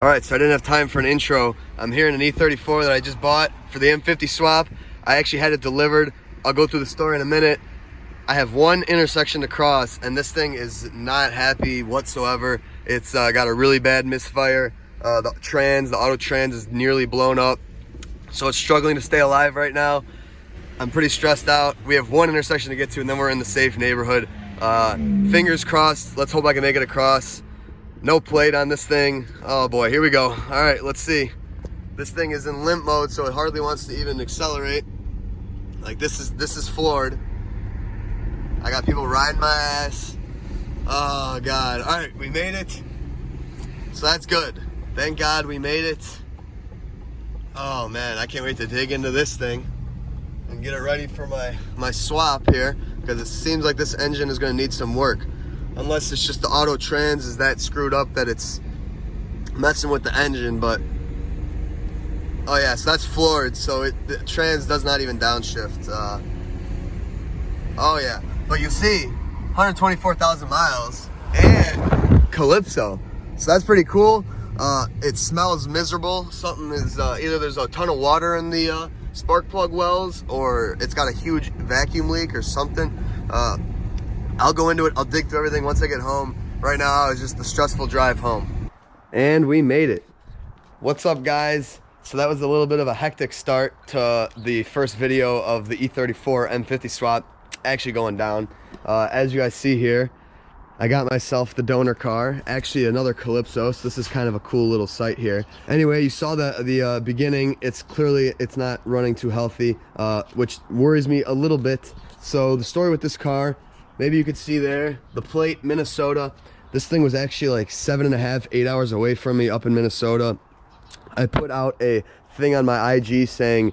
All right, so I didn't have time for an intro. I'm here in an E34 that I just bought for the M50 swap. I actually had it delivered. I'll go through the story in a minute. I have one intersection to cross, and this thing is not happy whatsoever. It's got a really bad misfire. The auto trans is nearly blown up. So it's struggling to stay alive right now. I'm pretty stressed out. We have one intersection to get to, and then we're in the safe neighborhood. Fingers crossed. Let's hope I can make it across. No plate on this thing. Oh boy, here we go. All right, let's see. This thing is in limp mode, so it hardly wants to even accelerate. Like this is floored. I got people riding my ass. Oh God. All right, we made it. So that's good. Thank God we made it. Oh man, I can't wait to dig into this thing and get it ready for my swap here, because it seems like this engine is gonna need some work. Unless it's just the auto trans is that screwed up that it's messing with the engine. But oh yeah, so that's floored, so the trans does not even downshift. Oh yeah, but you see 124,000 miles and Calypso, so that's pretty cool. It smells miserable. Something is either there's a ton of water in the spark plug wells, or it's got a huge vacuum leak or something. I'll go into it. I'll dig through everything once I get home. Right now it's just the stressful drive home. And we made it. What's up, guys? So that was a little bit of a hectic start to the first video of the E34 M50 swap actually going down. As you guys see here, I got myself the donor car, actually another Calypso, so this is kind of a cool little sight here. Anyway, you saw the beginning. It's not running too healthy, which worries me a little bit. So the story with this car, maybe you could see there, the plate, Minnesota. This thing was actually like 7.5, 8 hours away from me up in Minnesota. I put out a thing on my IG saying,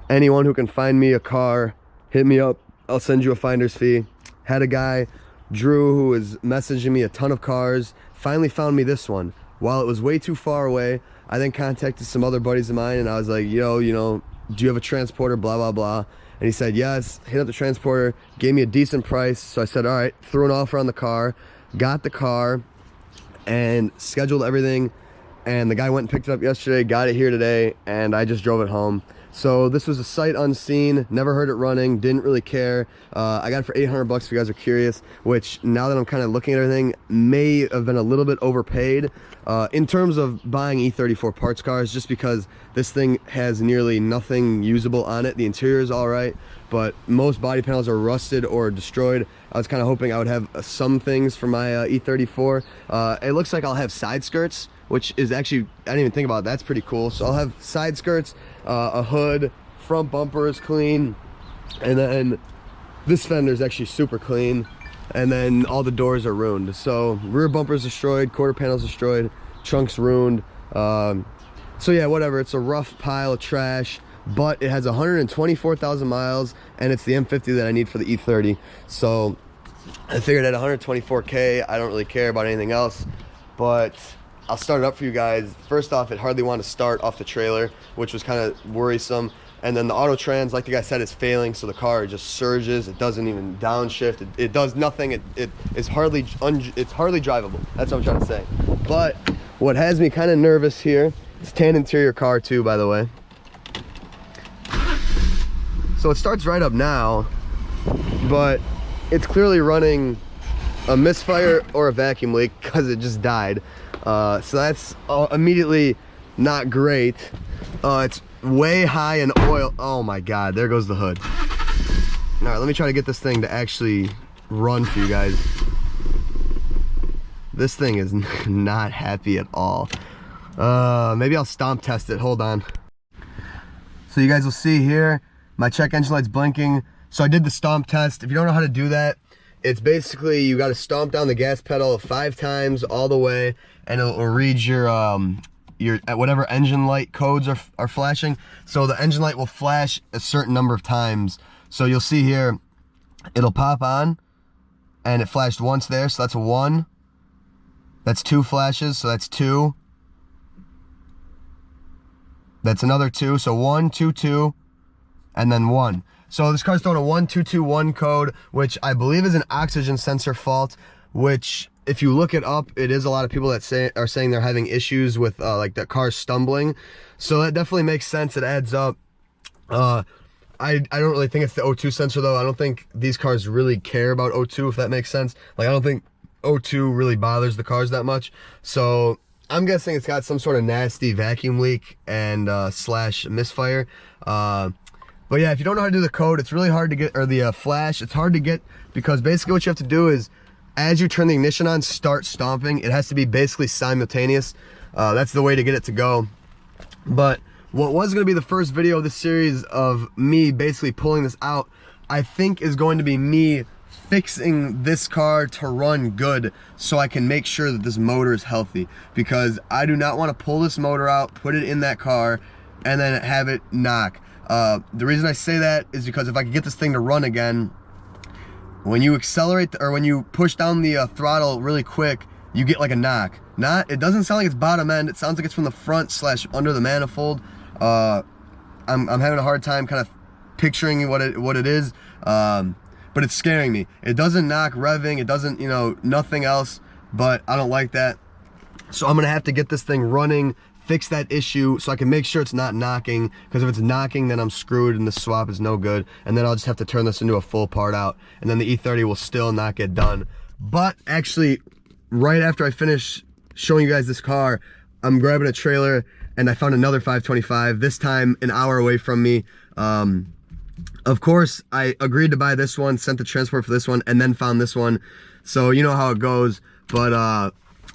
anyone who can find me a car, hit me up, I'll send you a finder's fee. Had a guy, Drew, who was messaging me a ton of cars, finally found me this one. While it was way too far away, I then contacted some other buddies of mine, and I was like, yo, do you have a transporter, blah, blah, blah. And he said, yes. Hit up the transporter, gave me a decent price. So I said, all right, threw an offer on the car, got the car, and scheduled everything. And the guy went and picked it up yesterday, got it here today, and I just drove it home. So this was a sight unseen, never heard it running, didn't really care. I got it for 800 bucks if you guys are curious, which now that I'm kind of looking at everything, may have been a little bit overpaid in terms of buying E34 parts cars, just because this thing has nearly nothing usable on it. The interior is all right, but most body panels are rusted or destroyed. I was kind of hoping I would have some things for my E34. It looks like I'll have side skirts, which is actually, I didn't even think about it. That's pretty cool. So I'll have side skirts, a hood, front bumper is clean, and then this fender is actually super clean, and then all the doors are ruined. So rear bumper is destroyed, quarter panel's destroyed, trunk's ruined. So yeah, whatever, it's a rough pile of trash, but it has 124,000 miles, and it's the M50 that I need for the E30. So I figured at 124K, I don't really care about anything else, but I'll start it up for you guys. First off, it hardly wanted to start off the trailer, which was kind of worrisome. And then the auto trans, like the guy said, is failing, so the car just surges. It doesn't even downshift. It does nothing. It's hardly drivable. That's what I'm trying to say. But what has me kind of nervous here, it's tan interior car too, by the way. So it starts right up now, but it's clearly running a misfire or a vacuum leak because it just died. So that's immediately not great. It's way high in oil. Oh my God, there goes the hood. All right, let me try to get this thing to actually run for you guys. This thing is not happy at all. Maybe I'll stomp test it, hold on. So you guys will see here, my check engine light's blinking. So I did the stomp test. If you don't know how to do that, it's basically you got to stomp down the gas pedal 5 times all the way, and it'll read your at whatever engine light codes are flashing. So the engine light will flash a certain number of times. So you'll see here, it'll pop on, and it flashed once there, so that's a 1. That's 2 flashes, so that's 2. That's another 2, so 1, 2, 2, and then 1. So this car's throwing a 1221 code, which I believe is an oxygen sensor fault, which if you look it up, it is a lot of people that are saying they're having issues with like the car stumbling. So that definitely makes sense. It adds up. I don't really think it's the O2 sensor though. I don't think these cars really care about O2, if that makes sense. Like I don't think O2 really bothers the cars that much. So I'm guessing it's got some sort of nasty vacuum leak and slash misfire. But yeah, if you don't know how to do the code, it's really hard to get, or the flash, it's hard to get, because basically what you have to do is, as you turn the ignition on, start stomping. It has to be basically simultaneous. That's the way to get it to go. But what was going to be the first video of this series of me basically pulling this out, I think is going to be me fixing this car to run good so I can make sure that this motor is healthy, because I do not want to pull this motor out, put it in that car, and then have it knock. The reason I say that is because if I could get this thing to run again, when you accelerate or when you push down the throttle really quick, you get like a knock. It doesn't sound like it's bottom end. It sounds like it's from the front slash under the manifold. I'm having a hard time kind of picturing what it is, but it's scaring me. It doesn't knock revving. It doesn't, you know, nothing else. But I don't like that. So I'm gonna have to get this thing running, fix that issue so I can make sure it's not knocking, because if it's knocking, then I'm screwed and the swap is no good, and then I'll just have to turn this into a full part out, and then the E30 will still not get done. But actually, right after I finish showing you guys this car, I'm grabbing a trailer and I found another 525, this time an hour away from me. Of course, I agreed to buy this one, sent the transport for this one, and then found this one, so you know how it goes. But I'm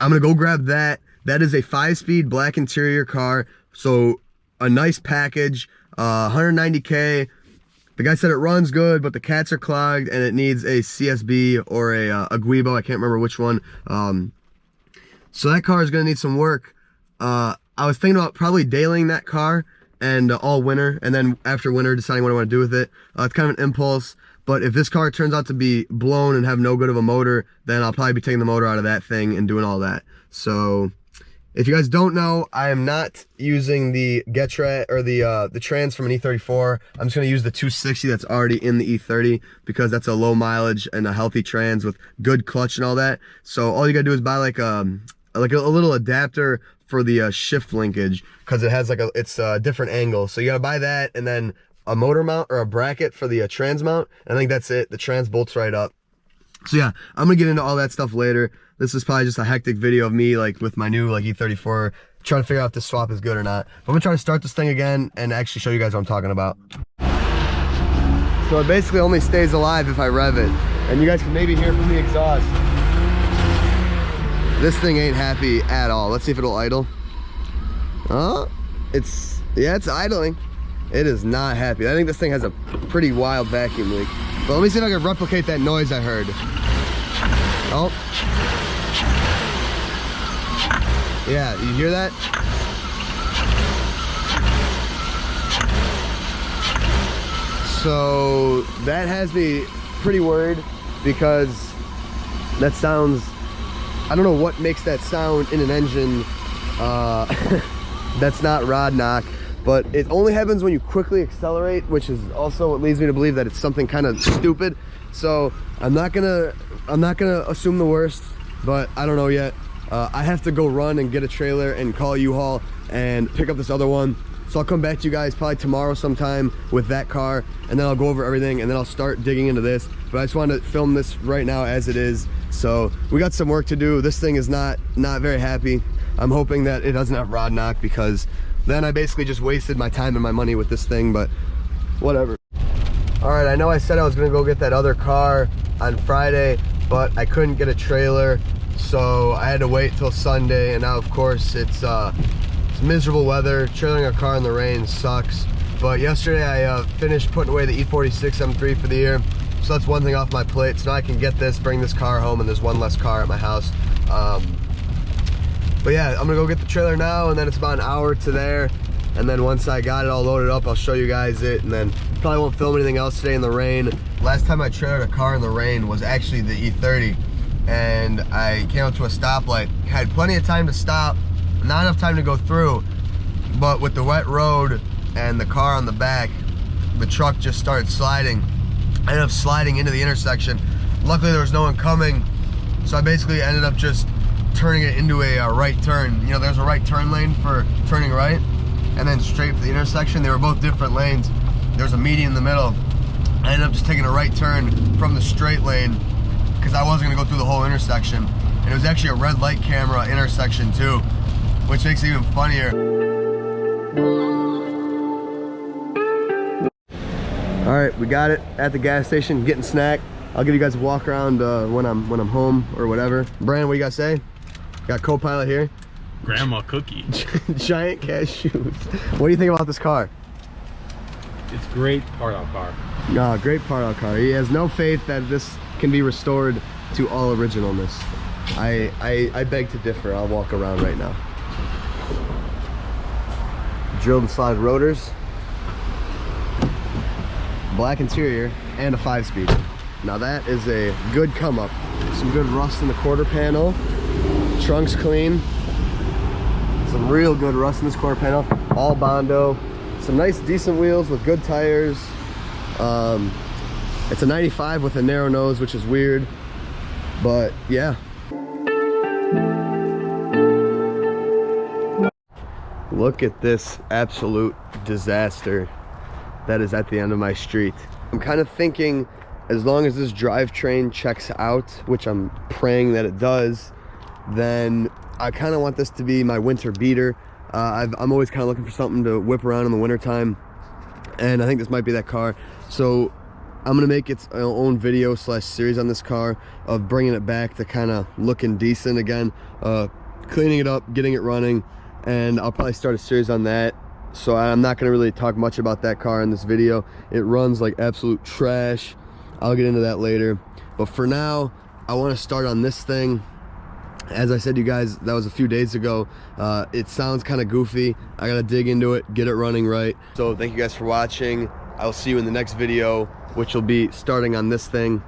gonna go grab that. That is a 5-speed black interior car, so a nice package, 190K. The guy said it runs good, but the cats are clogged and it needs a CSB or a Guibo. I can't remember which one. So that car is gonna need some work. I was thinking about probably dailying that car and all winter, and then after winter deciding what I want to do with it. It's kind of an impulse, but if this car turns out to be blown and have no good of a motor, then I'll probably be taking the motor out of that thing and doing all that. So if you guys don't know, I am not using the Getra or the trans from an E34. I'm just gonna use the 260 that's already in the E30, because that's a low mileage and a healthy trans with good clutch and all that. So all you gotta do is buy like a little adapter for the shift linkage, because it has like it's a different angle. So you gotta buy that, and then a motor mount or a bracket for the trans mount. I think that's it. The trans bolts right up. So yeah, I'm gonna get into all that stuff later. This is probably just a hectic video of me like with my new like E34, trying to figure out if this swap is good or not. But I'm gonna try to start this thing again and actually show you guys what I'm talking about. So it basically only stays alive if I rev it, and you guys can maybe hear from the exhaust. This thing ain't happy at all. Let's see if it'll idle. It's idling. It is not happy. I think this thing has a pretty wild vacuum leak. But let me see if I can replicate that noise I heard. Oh. Yeah, you hear that? So that has me pretty worried, because that sounds, I don't know what makes that sound in an engine that's not rod knock, but it only happens when you quickly accelerate, which is also what leads me to believe that it's something kind of stupid. So I'm not gonna assume the worst, but I don't know yet. I have to go run and get a trailer and call U-Haul and pick up this other one. So I'll come back to you guys probably tomorrow sometime with that car, and then I'll go over everything, and then I'll start digging into this. But I just wanted to film this right now as it is. So we got some work to do. This thing is not very happy. I'm hoping that it doesn't have rod knock, because then I basically just wasted my time and my money with this thing, but whatever. All right, I know I said I was gonna go get that other car on Friday, but I couldn't get a trailer, so I had to wait till Sunday, and now of course it's miserable weather. Trailing a car in the rain sucks. But yesterday I finished putting away the E30's M50 for the year, so that's one thing off my plate. So now I can get this, bring this car home, and there's one less car at my house. But yeah, I'm gonna go get the trailer now, and then it's about an hour to there. And then once I got it all loaded up, I'll show you guys it, and then probably won't film anything else today in the rain. Last time I trailered a car in the rain was actually the E30, and I came up to a stoplight. Had plenty of time to stop, not enough time to go through, but with the wet road and the car on the back, the truck just started sliding. I ended up sliding into the intersection. Luckily there was no one coming, So I basically ended up just turning it into a right turn. You know, there's a right turn lane for turning right, and then straight for the intersection. They were both different lanes. There's a median in the middle. I ended up just taking a right turn from the straight lane because I wasn't gonna go through the whole intersection. And it was actually a red light camera intersection too, which makes it even funnier. All right, we got it at the gas station, getting snack. I'll give you guys a walk around when I'm home or whatever. Brandon, what do you guys say? Got co-pilot here. Grandma cookie. Giant cashews. What do you think about this car? It's great part-out car. No, great part-out car. He has no faith that this can be restored to all originalness. I beg to differ. I'll walk around right now. Drilled and slide rotors. Black interior and a 5-speed. Now that is a good come up. Some good rust in the quarter panel. Trunk's clean. Some real good rust in this quarter panel. All Bondo. Some nice decent wheels with good tires. It's a 95 with a narrow nose, which is weird, but yeah. Look at this absolute disaster that is at the end of my street. I'm kind of thinking, as long as this drivetrain checks out, which I'm praying that it does, then I kind of want this to be my winter beater. I'm always kind of looking for something to whip around in the wintertime, and I think this might be that car. So I'm gonna make its own video slash series on this car of bringing it back to kind of looking decent again, cleaning it up, getting it running, and I'll probably start a series on that. So I'm not gonna really talk much about that car in this video. It runs like absolute trash. I'll get into that later, but for now I want to start on this thing. As I said to you guys, that was a few days ago. It sounds kind of goofy. I gotta dig into it, get it running right. So thank you guys for watching. I'll see you in the next video, which will be starting on this thing.